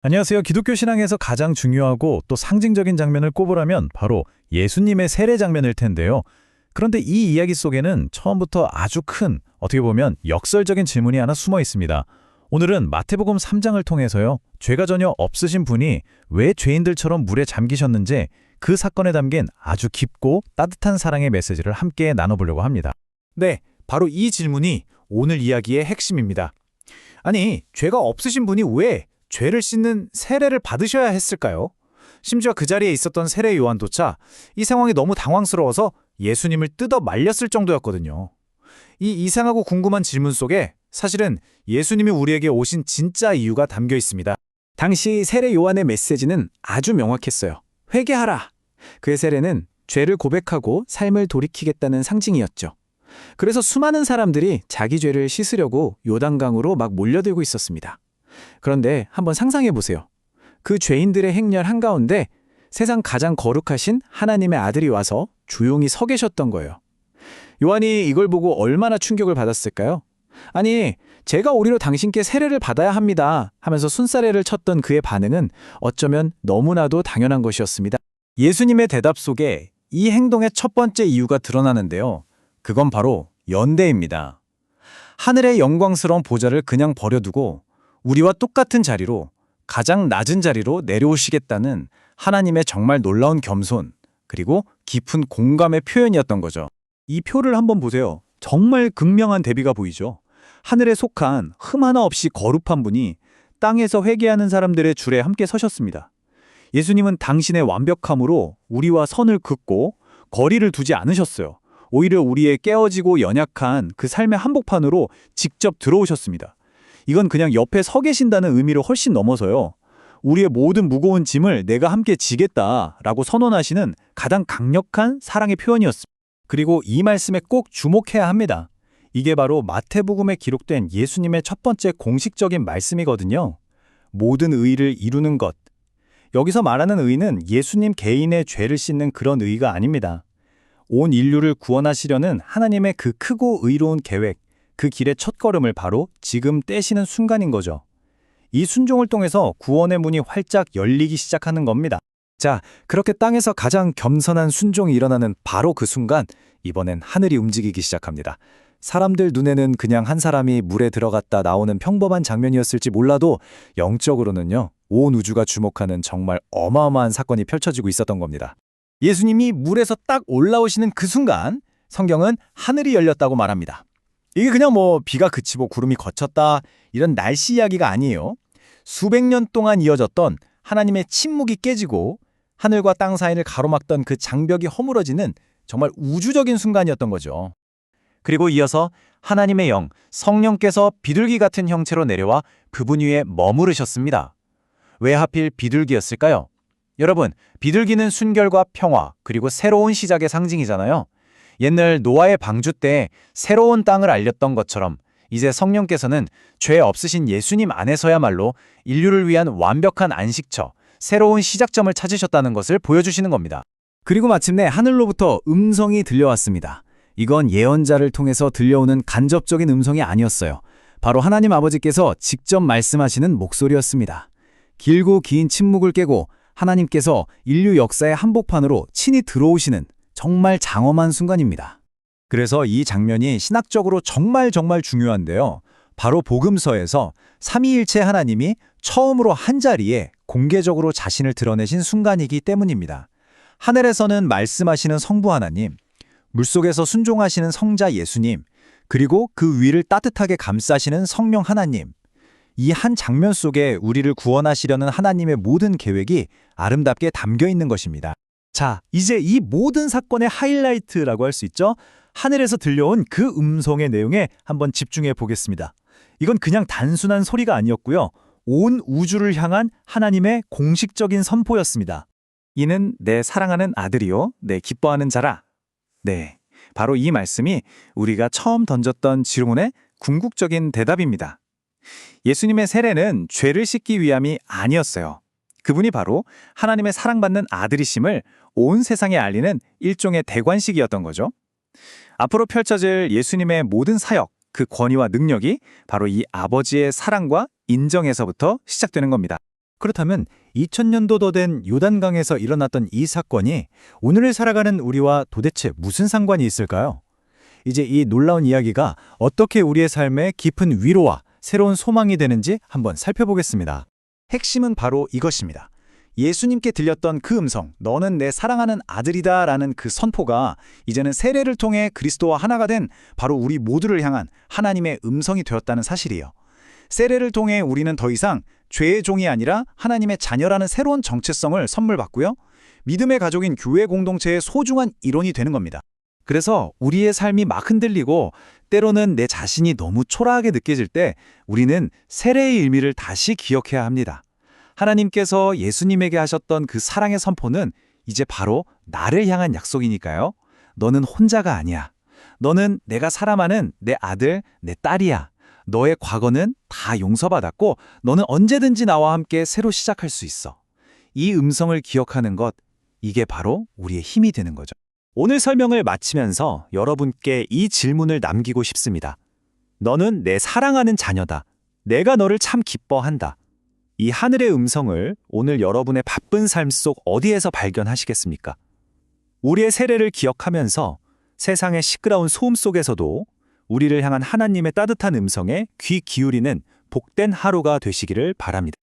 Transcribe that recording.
안녕하세요. 기독교 신앙에서 가장 중요하고 또 상징적인 장면을 꼽으라면 바로 예수님의 세례 장면일 텐데요. 그런데 이 이야기 속에는 처음부터 아주 큰, 어떻게 보면 역설적인 질문이 하나 숨어 있습니다. 오늘은 마태복음 3장을 통해서요, 죄가 전혀 없으신 분이 왜 죄인들처럼 물에 잠기셨는지 그 사건에 담긴 아주 깊고 따뜻한 사랑의 메시지를 함께 나눠보려고 합니다. 네, 바로 이 질문이 오늘 이야기의 핵심입니다. 아니, 죄가 없으신 분이 왜 죄를 씻는 세례를 받으셔야 했을까요? 심지어 그 자리에 있었던 세례 요한조차 이 상황이 너무 당황스러워서 예수님을 뜯어 말렸을 정도였거든요. 이 이상하고 궁금한 질문 속에 사실은 예수님이 우리에게 오신 진짜 이유가 담겨 있습니다. 당시 세례 요한의 메시지는 아주 명확했어요. 회개하라. 그의 세례는 죄를 고백하고 삶을 돌이키겠다는 상징이었죠. 그래서 수많은 사람들이 자기 죄를 씻으려고 요단강으로 막 몰려들고 있었습니다. 그런데 한번 상상해 보세요. 그 죄인들의 행렬 한가운데 세상 가장 거룩하신 하나님의 아들이 와서 조용히 서 계셨던 거예요. 요한이 이걸 보고 얼마나 충격을 받았을까요? 아니, 제가 오리로 당신께 세례를 받아야 합니다 하면서 순사례를 쳤던 그의 반응은 어쩌면 너무나도 당연한 것이었습니다. 예수님의 대답 속에 이 행동의 첫 번째 이유가 드러나는데요. 그건 바로 연대입니다. 하늘의 영광스러운 보좌를 그냥 버려두고 우리와 똑같은 자리로, 가장 낮은 자리로 내려오시겠다는 하나님의 정말 놀라운 겸손, 그리고 깊은 공감의 표현이었던 거죠. 이 표를 한번 보세요. 정말 극명한 대비가 보이죠. 하늘에 속한 흠 하나 없이 거룩한 분이 땅에서 회개하는 사람들의 줄에 함께 서셨습니다. 예수님은 당신의 완벽함으로 우리와 선을 긋고 거리를 두지 않으셨어요. 오히려 우리의 깨어지고 연약한 그 삶의 한복판으로 직접 들어오셨습니다. 이건 그냥 옆에 서 계신다는 의미를 훨씬 넘어서요, 우리의 모든 무거운 짐을 내가 함께 지겠다라고 선언하시는 가장 강력한 사랑의 표현이었습니다. 그리고 이 말씀에 꼭 주목해야 합니다. 이게 바로 마태복음에 기록된 예수님의 첫 번째 공식적인 말씀이거든요. 모든 의를 이루는 것. 여기서 말하는 의는 예수님 개인의 죄를 씻는 그런 의가 아닙니다. 온 인류를 구원하시려는 하나님의 그 크고 의로운 계획, 그 길의 첫걸음을 바로 지금 떼시는 순간인 거죠. 이 순종을 통해서 구원의 문이 활짝 열리기 시작하는 겁니다. 자, 그렇게 땅에서 가장 겸손한 순종이 일어나는 바로 그 순간, 이번엔 하늘이 움직이기 시작합니다. 사람들 눈에는 그냥 한 사람이 물에 들어갔다 나오는 평범한 장면이었을지 몰라도 영적으로는요, 온 우주가 주목하는 정말 어마어마한 사건이 펼쳐지고 있었던 겁니다. 예수님이 물에서 딱 올라오시는 그 순간, 성경은 하늘이 열렸다고 말합니다. 이게 그냥 비가 그치고 구름이 걷혔다 이런 날씨 이야기가 아니에요. 수백 년 동안 이어졌던 하나님의 침묵이 깨지고 하늘과 땅 사이를 가로막던 그 장벽이 허물어지는 정말 우주적인 순간이었던 거죠. 그리고 이어서 하나님의 영, 성령께서 비둘기 같은 형체로 내려와 그분 위에 머무르셨습니다. 왜 하필 비둘기였을까요? 여러분, 비둘기는 순결과 평화, 그리고 새로운 시작의 상징이잖아요. 옛날 노아의 방주 때 새로운 땅을 알렸던 것처럼 이제 성령께서는 죄 없으신 예수님 안에서야말로 인류를 위한 완벽한 안식처, 새로운 시작점을 찾으셨다는 것을 보여주시는 겁니다. 그리고 마침내 하늘로부터 음성이 들려왔습니다. 이건 예언자를 통해서 들려오는 간접적인 음성이 아니었어요. 바로 하나님 아버지께서 직접 말씀하시는 목소리였습니다. 길고 긴 침묵을 깨고 하나님께서 인류 역사의 한복판으로 친히 들어오시는 정말 장엄한 순간입니다. 그래서 이 장면이 신학적으로 정말 중요한데요. 바로 복음서에서 삼위일체 하나님이 처음으로 한자리에 공개적으로 자신을 드러내신 순간이기 때문입니다. 하늘에서는 말씀하시는 성부 하나님, 물속에서 순종하시는 성자 예수님, 그리고 그 위를 따뜻하게 감싸시는 성령 하나님. 이 한 장면 속에 우리를 구원하시려는 하나님의 모든 계획이 아름답게 담겨 있는 것입니다. 자, 이제 이 모든 사건의 하이라이트라고 할 수 있죠? 하늘에서 들려온 그 음성의 내용에 한번 집중해 보겠습니다. 이건 그냥 단순한 소리가 아니었고요. 온 우주를 향한 하나님의 공식적인 선포였습니다. 이는 내 사랑하는 아들이요, 내 기뻐하는 자라. 네, 바로 이 말씀이 우리가 처음 던졌던 질문의 궁극적인 대답입니다. 예수님의 세례는 죄를 씻기 위함이 아니었어요. 그분이 바로 하나님의 사랑받는 아들이심을 온 세상에 알리는 일종의 대관식이었던 거죠. 앞으로 펼쳐질 예수님의 모든 사역, 그 권위와 능력이 바로 이 아버지의 사랑과 인정에서부터 시작되는 겁니다. 그렇다면 2000년도 더 된 요단강에서 일어났던 이 사건이 오늘을 살아가는 우리와 도대체 무슨 상관이 있을까요? 이제 이 놀라운 이야기가 어떻게 우리의 삶에 깊은 위로와 새로운 소망이 되는지 한번 살펴보겠습니다. 핵심은 바로 이것입니다. 예수님께 들렸던 그 음성, 너는 내 사랑하는 아들이다 라는 그 선포가 이제는 세례를 통해 그리스도와 하나가 된 바로 우리 모두를 향한 하나님의 음성이 되었다는 사실이에요. 세례를 통해 우리는 더 이상 죄의 종이 아니라 하나님의 자녀라는 새로운 정체성을 선물 받고요. 믿음의 가족인 교회 공동체의 소중한 일원이 되는 겁니다. 그래서 우리의 삶이 막 흔들리고 때로는 내 자신이 너무 초라하게 느껴질 때 우리는 세례의 의미를 다시 기억해야 합니다. 하나님께서 예수님에게 하셨던 그 사랑의 선포는 이제 바로 나를 향한 약속이니까요. 너는 혼자가 아니야. 너는 내가 사랑하는 내 아들, 내 딸이야. 너의 과거는 다 용서받았고 너는 언제든지 나와 함께 새로 시작할 수 있어. 이 음성을 기억하는 것, 이게 바로 우리의 힘이 되는 거죠. 오늘 설명을 마치면서 여러분께 이 질문을 남기고 싶습니다. 너는 내 사랑하는 자녀다. 내가 너를 참 기뻐한다. 이 하늘의 음성을 오늘 여러분의 바쁜 삶 속 어디에서 발견하시겠습니까? 우리의 세례를 기억하면서 세상의 시끄러운 소음 속에서도 우리를 향한 하나님의 따뜻한 음성에 귀 기울이는 복된 하루가 되시기를 바랍니다.